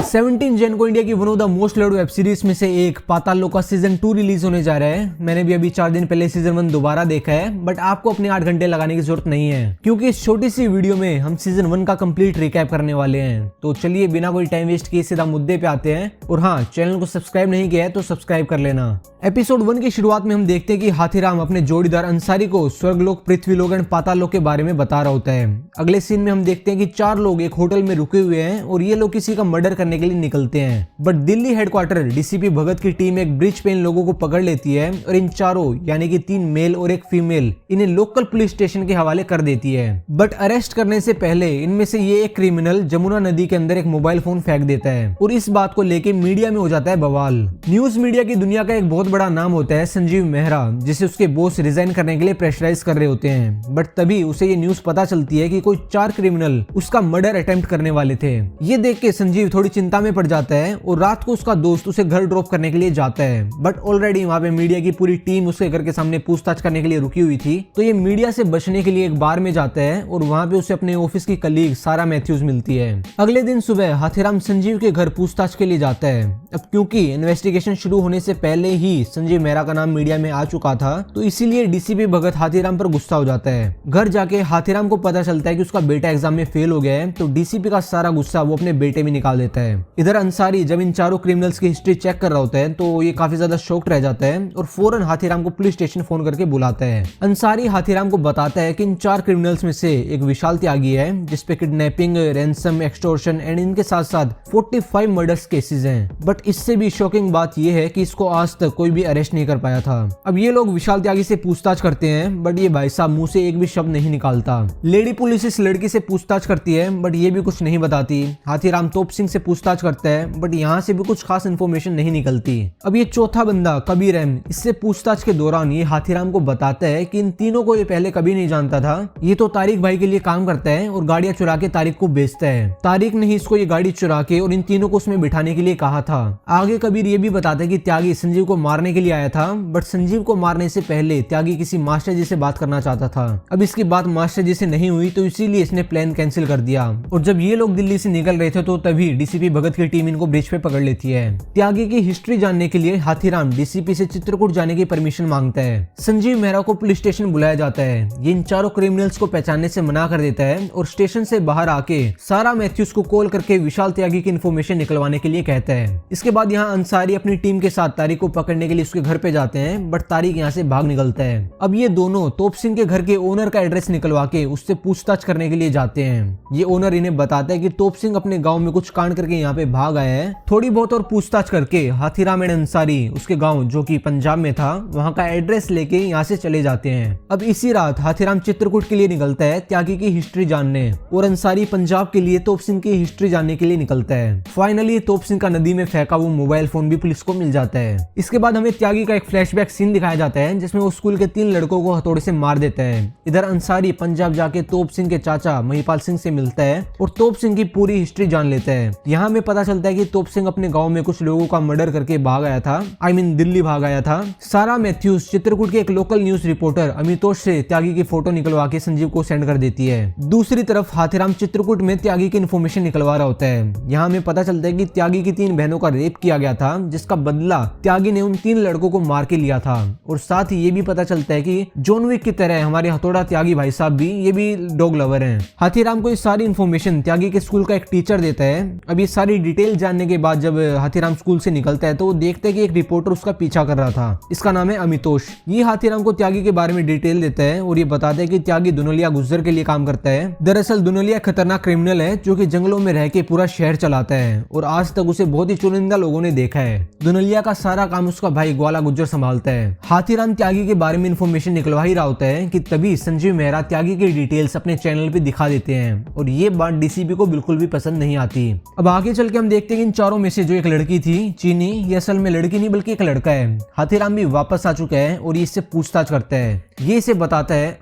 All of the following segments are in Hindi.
17 जन को इंडिया की one of the most loved web series में से एक पाताल लोक का सीजन 2 रिलीज होने जा रहा है। मैंने भी अभी 4 दिन पहले सीजन 1 दोबारा देखा है, बट आपको अपने 8 घंटे लगाने की जरूरत नहीं है, क्योंकि इस छोटी सी वीडियो में हम सीजन 1 का कंप्लीट रिकैप करने वाले हैं। तो चलिए बिना कोई टाइम वेस्ट किए सीधा मुद्दे पे आते हैं। और हाँ, चैनल को सब्सक्राइब नहीं किया है तो सब्सक्राइब कर लेना। एपिसोड 1 की शुरुआत में हम देखते हैं कि हाथीराम अपने जोड़ीदार अंसारी को स्वर्गलोक, पृथ्वीलोक एंड पाताल लोक के बारे में बता रहा होता है। अगले सीन में हम देखते हैं कि 4 लोग एक होटल में रुके हुए हैं और ये लोग किसी का मर्डर करने के लिए निकलते हैं। बट दिल्ली हेडक्वार्टर डीसीपी भगत की टीम एक ब्रिज पे इन लोगों को पकड़ लेती है और इन चारों यानी कि 3 मेल और एक फीमेल इन्हें लोकल पुलिस स्टेशन के हवाले कर देती है। बट अरेस्ट करने से पहले इनमें से ये एक क्रिमिनल जमुना नदी के अंदर एक मोबाइल फोन फेंक देता है और इस बात को लेके मीडिया में हो जाता है बवाल। न्यूज मीडिया की दुनिया का एक बहुत बड़ा नाम होता है संजीव मेहरा, जिसे उसके बॉस रिजाइन करने के लिए प्रेशराइज कर रहे होते हैं। बट तभी उसे ये न्यूज पता चलती है कि कोई 4 क्रिमिनल उसका मर्डर अटेम्प्ट करने वाले थे। ये देख के संजीव थोड़ी चिंता में पड़ जाता है और रात को उसका दोस्त उसे घर ड्रॉप करने के लिए जाता है। बट ऑलरेडी वहाँ पे मीडिया की पूरी टीम उसके घर के सामने पूछताछ करने के लिए रुकी हुई थी। तो ये मीडिया से बचने के लिए एक बार में जाता है और वहाँ पे उसे अपने ऑफिस की कलीग सारा मैथ्यूज मिलती है। अगले दिन सुबह हाथीराम संजीव के घर पूछताछ के लिए जाता है। अब क्योंकि इन्वेस्टिगेशन शुरू होने से पहले ही संजीव मेहरा का नाम मीडिया में आ चुका था, तो इसीलिए डीसीपी भगत हाथीराम पर गुस्सा हो जाता है। घर जाके हाथीराम को पता चलता है कि उसका बेटा एग्जाम में फेल हो गया है, तो डीसीपी का सारा गुस्सा वो अपने बेटे में निकाल देता है। इधर अंसारी जब इन चारों क्रिमिनल्स की हिस्ट्री चेक कर रहा होता है तो ये काफी ज्यादा शॉक्ड रह जाता है और फौरन हाथीराम को पुलिस स्टेशन फोन करके बुलाता है। अंसारी हाथीराम को बताता है कि इन 4 क्रिमिनल्स में से एक विशाल त्यागी है, जिसपे किडनैपिंग, रैंसम, एक्सटॉर्शन एंड इनके साथ साथ 45 मर्डर्स केसेस हैं। बट इससे भी शॉकिंग बात यह है कि इसको आज तक कोई भी अरेस्ट नहीं कर पाया था। अब ये लोग विशाल त्यागी से पूछताछ करते हैं, बट ये भाई साहब मुंह से एक भी शब्द नहीं निकालता। लेडी पुलिस इस लड़की से पूछताछ करती है, बट ये भी कुछ नहीं बताती। हाथीराम तोप सिंह से पूछताछ करता है, बट यहाँ से भी कुछ खास इन्फॉर्मेशन नहीं निकलती। अब ये चौथा बंदा कबीर अहमद, इससे पूछताछ के दौरान ये हाथीराम को बताता है कि इन तीनों को ये पहले कभी नहीं जानता था। ये तो तारिक भाई के लिए काम करता है और गाड़ियां चुरा के तारिक को बेचता है। तारिक ने ही इसको ये गाड़ी चुरा के और इन तीनों को उसमें बिठाने के लिए कहा था। आगे कबीर ये भी बताता है कि त्यागी संजीव को मारने के लिए आया था, बट संजीव को मारने से पहले त्यागी किसी मास्टर जी से बात करना चाहता था। अब इसकी बात मास्टर जी से नहीं हुई, तो इसीलिए इसने प्लान कैंसिल कर दिया। और जब ये लोग दिल्ली से निकल रहे थे तो तभी डीसीपी भगत की टीम इनको ब्रिज पे पकड़ लेती है। त्यागी की हिस्ट्री जानने के लिए हाथीराम डीसीपी से चित्रकूट जाने की परमिशन मांगता है। संजीव मेहरा को पुलिस स्टेशन बुलाया जाता है। ये इन चारों क्रिमिनल्स को पहचानने से मना कर देता है और स्टेशन से बाहर आके सारा मैथ्यूज को कॉल करके विशाल त्यागी की इन्फॉर्मेशन निकलवाने के लिए कहता है। इसके बाद यहाँ अंसारी अपनी टीम के साथ तारिक को पकड़ने के लिए उसके घर पे जाते हैं, बट तारिक यहाँ से भाग निकलता है। अब ये दोनों तोप सिंह के घर के ओनर का एड्रेस निकलवा के उससे पूछताछ करने के लिए जाते हैं। ये ओनर इन्हें बताता है कि तोप सिंह अपने गाँव में कुछ कांड करके यहाँ पे भाग आया है। थोड़ी बहुत और पूछताछ करके हाथीराम एंड अंसारी उसके गाँव जो की पंजाब में था वहाँ का एड्रेस लेके यहाँ से चले जाते हैं। अब इसी रात हाथीराम चित्रकूट के लिए निकलता है त्यागी की हिस्ट्री जानने, और अंसारी पंजाब के लिए तोप सिंह की हिस्ट्री जानने के लिए निकलता है। फाइनली तोप सिंह का नदी में फेंका वो मोबाइल फोन भी पुलिस को मिल जाता है। इसके बाद हमें त्यागी का एक फ्लैशबैक सीन दिखाया जाता है जिसमें वो स्कूल के 3 लड़कों को हथौड़े से मार देता है। इधर अंसारी पंजाब जाके तोप सिंह के चाचा महिपाल सिंह से मिलता है और तोप सिंह की पूरी हिस्ट्री जान लेता है। यहाँ हमें पता चलता है कि तोप सिंह अपने गाँव में कुछ लोगों का मर्डर करके भाग आया था, दिल्ली भाग आया था। सारा मैथ्यूज चित्रकूट के एक लोकल न्यूज रिपोर्टर अमितोष से त्यागी की फोटो निकलवा के संजीव को सेंड कर देती है। दूसरी तरफ हाथीराम चित्रकूट में त्यागी की इन्फॉर्मेशन निकलवा रहा होता है। यहाँ हमें पता चलता है कि त्यागी की 3 बहनों का रेप किया गया था, जिसका बदला त्यागी ने उन 3 लड़कों को मार के लिया था। और साथ ही ये भी पता चलता है कि जॉन विक की तरह हमारे हथौड़ा त्यागी भाई साहब भी ये भी डॉग लवर हैं। हाथीराम को ये सारी इन्फॉर्मेशन त्यागी के स्कूल का एक टीचर देता है। अब ये सारी डिटेल जानने के बाद जब हाथीराम स्कूल से निकलता है तो वो देखता है कि एक रिपोर्टर उसका पीछा कर रहा था। इसका नाम है अमितोष। ये हाथीराम को त्यागी के बारे में डिटेल देता है और ये बताता है कि त्यागी दुनलिया गुज्जर के लिए काम करता है। दरअसल दुनलिया खतरनाक क्रिमिनल है जो कि जंगलों में रह के पूरा शहर चलाता है और आज तक उसे बहुत ही चुनिंदा लोगों ने देखा है। दुनलिया का सारा काम उसका भाई ग्वाला गुज्जर संभालता है। हाथीराम त्यागी के बारे में इन्फॉर्मेशन निकलवा ही रहा होता है कि तभी संजीव मेहरा त्यागी की डिटेल्स अपने चैनल पे दिखा देते हैं और ये बात डीसीपी को बिल्कुल भी पसंद नहीं आती। अब आगे चल के हम देखते हैं कि इन चारों में से जो एक लड़की थी चीनी, ये असल में लड़की नहीं बल्कि एक लड़का है। हाथीराम भी वापस आ चुका है और ये इससे पूछताछ करता है। ये इसे बताता है,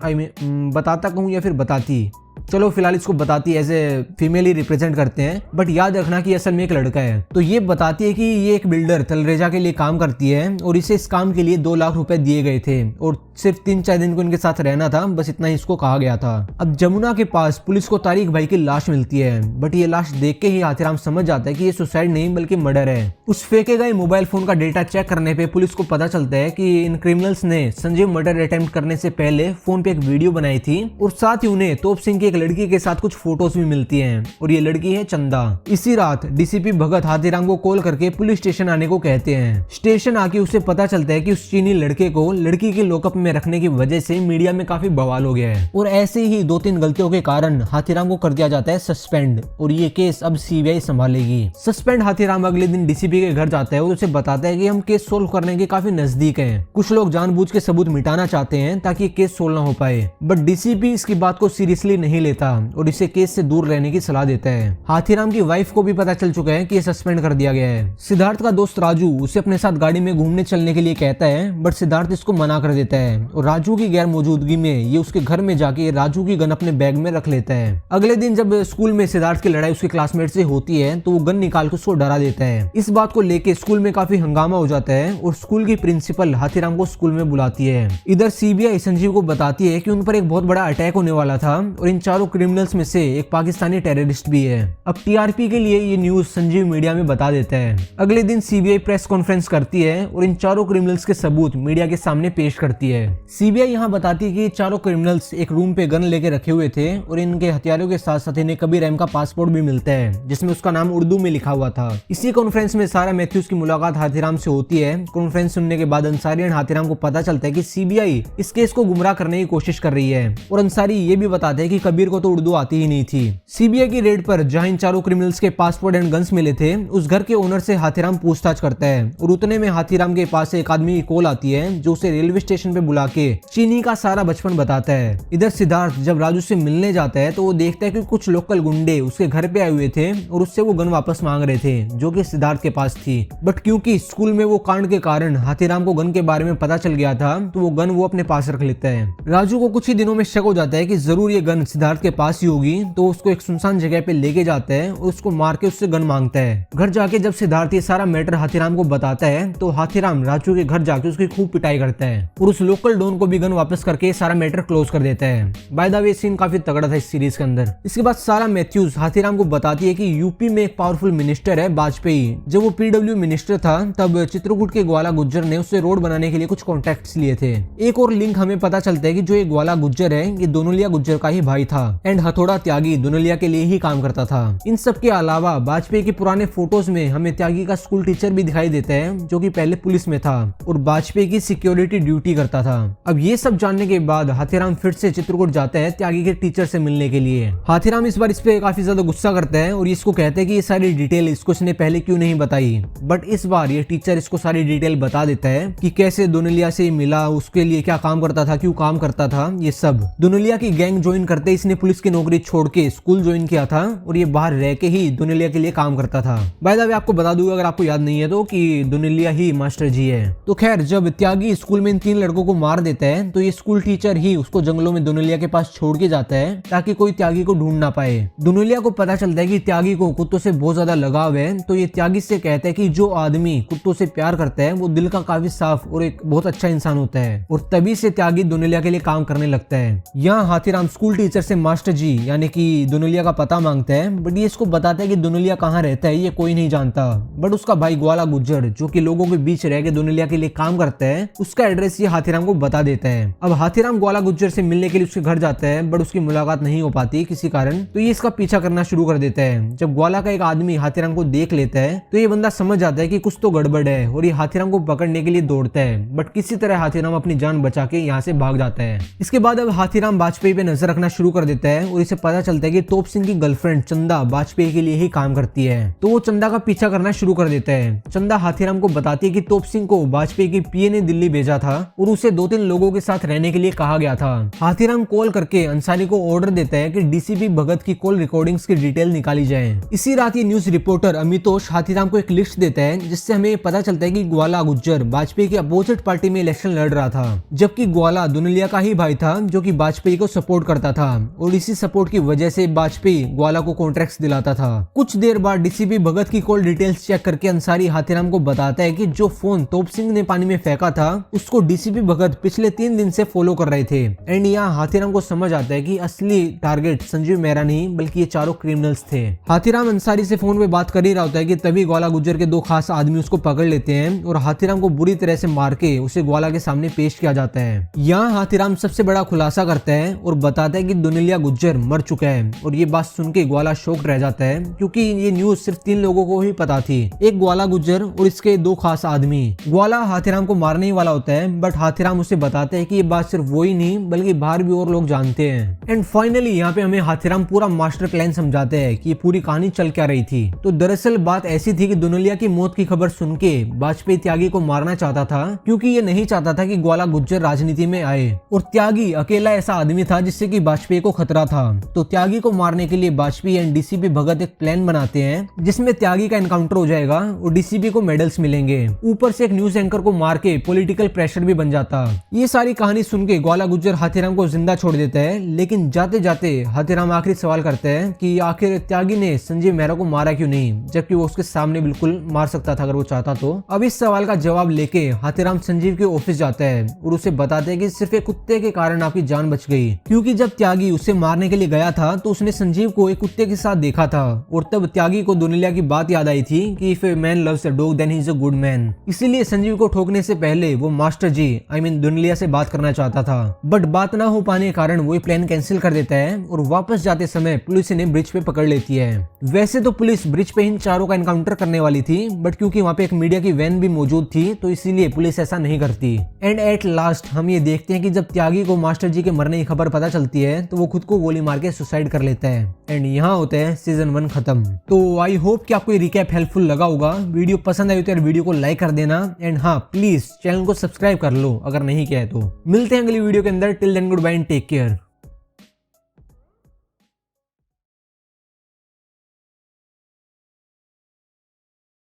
बताता कहूँ या फिर बताती, चलो फिलहाल इसको बताती है एज ए फीमेल ही रिप्रेजेंट करते हैं, बट याद रखना कि असल में एक लड़का है। तो ये बताती है कि ये एक बिल्डर तलरेजा के लिए काम करती है और इसे इस काम के लिए 2 लाख रुपए दिए गए थे और सिर्फ 3-4 दिन को इनके साथ रहना था, बस इतना ही इसको कहा गया था। अब जमुना के पास पुलिस को तारिक भाई की लाश मिलती है, बट ये लाश देख के ही हाथीराम समझ जाता है कि ये सुसाइड नहीं बल्कि मर्डर है। उस फेंके गए मोबाइल फोन का डेटा चेक करने पे पुलिस को पता चलता है कि इन क्रिमिनल्स ने संजीव मर्डर अटेम्प्ट करने से पहले फोन पे एक वीडियो बनाई थी और साथ ही उन्हें तोप सिंह की एक लड़की के साथ कुछ फोटोज भी मिलती हैं और ये लड़की है चंदा। इसी रात डीसीपी भगत हाथीराम को कॉल करके पुलिस स्टेशन आने को कहते हैं। स्टेशन आके उसे पता चलता है कि उस चीनी लड़के को लड़की के लॉकअप में रखने की वजह से मीडिया में काफी बवाल हो गया है और ऐसे ही 2-3 गलतियों के कारण हाथीराम को कर दिया जाता है सस्पेंड और ये केस अब सीबीआई संभालेगी। सस्पेंड हाथीराम अगले दिन डीसीपी के घर जाता है और उसे बताता है कि हम केस सोल्व करने के काफी नजदीक हैं। कुछ लोग जानबूझ के सबूत मिटाना चाहते हैं ताकि केस सोल्व ना हो पाए, बट डीसीपी इसकी बात को सीरियसली नहीं लेता और इसे केस से दूर रहने की सलाह देता है। हाथीराम की वाइफ को भी पता चल चुका है कि ये सस्पेंड कर दिया गया है। सिद्धार्थ का दोस्त राजू उसे अपने साथ गाड़ी में घूमने चलने के लिए कहता है, बट सिद्धार्थ इसको मना कर देता है और राजू की गैर मौजूदगी में ये उसके घर में जाके राजू की गन अपने बैग में रख लेता है। अगले दिन जब स्कूल में सिद्धार्थ की लड़ाई उसके क्लासमेट से होती है तो वो गन निकाल के उसको डरा देता है। इस बात को लेके स्कूल में काफी हंगामा हो जाता है और स्कूल की प्रिंसिपल हाथीराम को स्कूल में बुलाती है। इधर सीबीआई संजीव को बताती है कि उन पर एक बहुत बड़ा अटैक होने वाला था और इन चारों क्रिमिनल्स में से एक पाकिस्तानी टेररिस्ट भी है। अब टीआरपी के लिए ये न्यूज संजीव मीडिया में बता देता है। अगले दिन सीबीआई प्रेस कॉन्फ्रेंस करती है और इन चारों क्रिमिनल्स के सबूत मीडिया के सामने पेश करती है। सीबीआई यहाँ बताती है कि चारों क्रिमिनल्स एक रूम पे गन लेके रखे हुए थे और इनके हथियारों के साथ साथ इन्हें कबीर अहम का पासपोर्ट भी मिलता है जिसमें उसका नाम उर्दू में लिखा हुआ था। इसी कॉन्फ्रेंस में सारा मैथ्यूज की मुलाकात हाथीराम से होती है। कॉन्फ्रेंस सुनने के बाद अंसारी एंड हाथीराम को पता चलता है कि सीबीआई इस केस को गुमराह करने की कोशिश कर रही है और अंसारी ये भी बताते हैं कि कबीर को तो उर्दू आती ही नहीं थी। सीबीआई की रेड पर जहां इन चारों क्रिमिनल्स के पासपोर्ट एंड गन्स मिले थे, उस घर के ओनर से हाथीराम पूछताछ करता है और उतने में हाथीराम के पास एक आदमी की कॉल आती है जो उसे रेलवे स्टेशन पे बुला के चीनी का सारा बचपन बताता है। इधर सिद्धार्थ जब राजू से मिलने जाता है तो वो देखता है कि कुछ लोकल गुंडे उसके घर पे आए हुए थे और उससे वो गन वापस मांग रहे थे जो कि सिद्धार्थ के पास थी, बट क्योंकि स्कूल में वो कांड के कारण हाथीराम को गन के बारे में पता चल गया था तो वो गन वो अपने पास रख लेता है। राजू को कुछ ही दिनों में शक हो जाता है कि जरूर ये गन सिद्धार्थ के पास ही होगी, तो उसको एक सुनसान जगह पे लेके जाता है और उसको मार के उससे गन मांगता है। घर जाके जब सिद्धार्थ ये सारा मैटर हाथीराम को बताता है तो हाथीराम राजू के घर जाके उसकी खूब पिटाई करता है और उस लोकल डॉन को भी गन वापस करके सारा मैटर क्लोज कर देता है। बाय द वे सीन काफी तगड़ा था इस सीरीज के अंदर। इसके बाद सारा मैथ्यूज हाथीराम को बताती है कि यूपी में एक पावरफुल मिनिस्टर है वाजपेयी। जब वो पीडब्ल्यू मिनिस्टर था तब चित्रकूट के ग्वाला गुज्जर ने उससे रोड बनाने के लिए कुछ कॉन्टेक्ट्स लिए थे। एक और लिंक हमें पता चलता है कि जो ये ग्वाला गुज्जर है ये दोनोलिया गुज्जर का ही भाई था एंड हथौड़ा त्यागी दोनोलिया के लिए ही काम करता था। इन सब के अलावा वाजपेयी के पुराने फोटोज में हमें त्यागी का स्कूल टीचर भी दिखाई देता है जो कि पहले पुलिस में था और वाजपेयी की सिक्योरिटी ड्यूटी करता था। अब ये सब जानने के बाद हाथीराम फिर से चित्रकूट जाता है त्यागी के टीचर से मिलने के लिए। हाथीराम इस बार इस पे काफी ज्यादा गुस्सा करता है और इसको कहते हैं कि ये सारी डिटेल इसको इसने पहले क्यों नहीं बताई, बट इस बार ये टीचर इसको सारी डिटेल बता देता है कि कैसे दोनोलिया से मिला, उसके लिए क्या काम करता था, क्यों काम करता था, ये सब। दोनोलिया की गैंग ज्वाइन करते इसने पुलिस की नौकरी छोड़ के स्कूल ज्वाइन किया था और ये बाहर रह के ही दोनोलिया के लिए काम करता था। बाय द वे आपको बता दूंगा अगर आपको याद नहीं है तो कि दोनोलिया ही मास्टर जी है। तो खैर जब त्यागी स्कूल में इन 3 लड़कों को मार देता है तो ये स्कूल टीचर ही उसको जंगलों में दोनोलिया के पास छोड़ के जाता है ताकि कोई त्यागी को ढूंढ ना पाए। दोनोलिया को पता चलता है कि त्यागी को कुत्तों से बहुत ज्यादा लगाव है, तो ये त्यागी से कहता है कि जो आदमी कुत्तों से प्यार करता है वो दिल का काफी साफ और एक बहुत अच्छा इंसान होता है और तभी से त्यागी दोनोलिया के लिए काम करने लगता है। यहाँ हाथीराम स्कूल टीचर से मास्टर जी यानी कि दोनोलिया का पता मांगता है, बट ये इसको बताता है कि दोनोलिया कहाँ रहता है ये कोई नहीं जानता, बट उसका भाई ग्वाला गुज्जर जो कि लोगों के बीच रह के दोनोलिया के लिए काम करता है उसका एड्रेस ये हाथीराम को बता देता है। अब हाथीराम ग्वाला गुज्जर से मिलने के लिए उसके घर जाता है बट उसकी मुलाकात नहीं हो पाती किसी कारण, तो ये इसका पीछा करना शुरू कर देता है। जब ग्वाला का एक आदमी हाथीराम को देख लेता है तो ये बंदा समझ जाता है कि कुछ तो गड़बड़ है और ये हाथीराम को पकड़ने के लिए दौड़ता है, बट किसी तरह हाथीराम अपनी जान बचा के यहाँ से भाग जाता है। इसके बाद अब हाथीराम वाजपेयी पे नजर रखना शुरू कर देता है और इसे पता चलता है कि तोप सिंह की गर्लफ्रेंड चंदा वाजपेयी के लिए ही काम करती है, तो वो चंदा का पीछा करना शुरू कर देता है। चंदा हाथीराम को बताती है कि तोप सिंह को वाजपेयी की पीए ने दिल्ली भेजा था और उसे 2-3 लोगों के साथ रहने के लिए कहा गया था। हाथीराम कॉल करके अंसारी को ऑर्डर देता है कि डीसीपी भगत की कॉल रिकॉर्डिंग्स की डिटेल निकाली जाए। इसी रात ये न्यूज रिपोर्टर अमितोष हाथीराम को एक लिस्ट देता है जिससे हमें पता चलता है कि ग्वाला गुज्जर वाजपेयी की अपोजिट पार्टी में इलेक्शन लड़ रहा था, जबकि ग्वाला दोनोलिया का ही भाई था जो कि वाजपेयी को सपोर्ट करता था और इसी सपोर्ट की वजह से वाजपेयी ग्वाला को कॉन्ट्रैक्ट्स दिलाता था। कुछ देर बाद डीसीपी भगत की कॉल डिटेल्स चेक करके अंसारी हाथीराम को बताता है कि जो फोन तोप सिंह ने पानी में फेंका था उसको डीसीपी भगत पिछले 3 दिन से फॉलो कर रहे थे। एंड यहाँ हाथीराम को समझ आता है कि असली टारगेट संजीव मेहरा नहीं बल्कि ये चारों क्रिमिनल्स थे। हाथीराम अंसारी से फोन पे बात कर ही रहा होता है कि तभी ग्वाला गुज्जर के 2 खास आदमी उसको पकड़ लेते हैं और हाथीराम को बुरी तरह से मार के उसे ग्वाला के सामने पेश किया जाता है। यहाँ हाथीराम सबसे बड़ा खुलासा करता है और बताता है कि दुनिया गुज्जर मर चुका है और ये बात सुन के ग्वाला शॉक्ड रह जाता है क्योंकि ये न्यूज सिर्फ 3 लोगों को ही पता थी, एक ग्वाला गुज्जर और इसके 2 खास आदमी। ग्वाला हाथीराम को मारने ही वाला होता है बट हाथीराम उसे बताते हैं कि ये बात सिर्फ वो ही नहीं बल्कि बाहर भी और लोग जानते हैं। एंड फाइनली यहाँ पे हमें हाथीराम पूरा मास्टर प्लान समझाते हैं कि ये पूरी कहानी चल क्या रही थी। तो दरअसल बात ऐसी थी कि दुनिया की मौत की खबर सुन के वाजपेयी त्यागी को मारना चाहता था क्योंकि ये नहीं चाहता था कि ग्वाला गुज्जर राजनीति में आए और त्यागी अकेला ऐसा आदमी था जिससे कि वाजपेयी को खतरा था। तो त्यागी को मारने के लिए वाजपेयी एंड डीसीपी भगत एक प्लान बनाते हैं जिसमें त्यागी का एनकाउंटर हो जाएगा और डीसीपी को मेडल्स मिलेंगे। ऊपर से एक न्यूज एंकर को मार के पॉलिटिकल प्रेशर भी बन जाता। ये सारी कहानी सुन के ग्वाला गुज्जर हाथीराम को जिंदा छोड़ देता है लेकिन जाते जाते हाथीराम आखिरी सवाल करते हैं कि आखिर त्यागी ने संजीव मेहरा को मारा क्यों नहीं जबकि वो उसके सामने बिल्कुल मार सकता था अगर वो चाहता तो। अब इस सवाल का जवाब लेके हाथीराम संजीव के ऑफिस जाता है और उसे बताते हैं कि सिर्फ एक कुत्ते के कारण आपकी जान बच गई क्योंकि जब त्यागी उसे मारने के लिए गया था तो उसने संजीव को एक कुत्ते के साथ देखा था और तब त्यागी को दुनिया की बात याद आई थी कि if a man loves a dog then he is a good man. इसीलिए संजीव को ठोकने से पहले वो मास्टर जी दुनिया से बात करना चाहता था बट बात ना हो पाने के कारण वो प्लान कैंसिल कर देता है और वापस जाते समय पुलिस इन्हें ब्रिज पे पकड़ लेती है। वैसे तो पुलिस ब्रिज पे इन चारों का एनकाउंटर करने वाली थी बट क्योंकि वहाँ पे एक मीडिया की वैन भी मौजूद थी तो इसीलिए पुलिस ऐसा नहीं करती। एंड एट लास्ट हम ये देखते हैं कि जब त्यागी को मास्टर जी के मरने की खबर पता चलती है तो वो खुद को गोली मार के सुसाइड कर लेता है। एंड यहाँ होता है सीजन 1 खत्म। तो आई होप कि आपको ये रिकैप हेल्पफुल लगा होगा। वीडियो पसंद आई तो यार वीडियो को लाइक कर देना एंड हाँ प्लीज चैनल को सब्सक्राइब कर लो अगर नहीं किया है तो। मिलते हैं अगली वीडियो के अंदर। Till then goodbye and take care.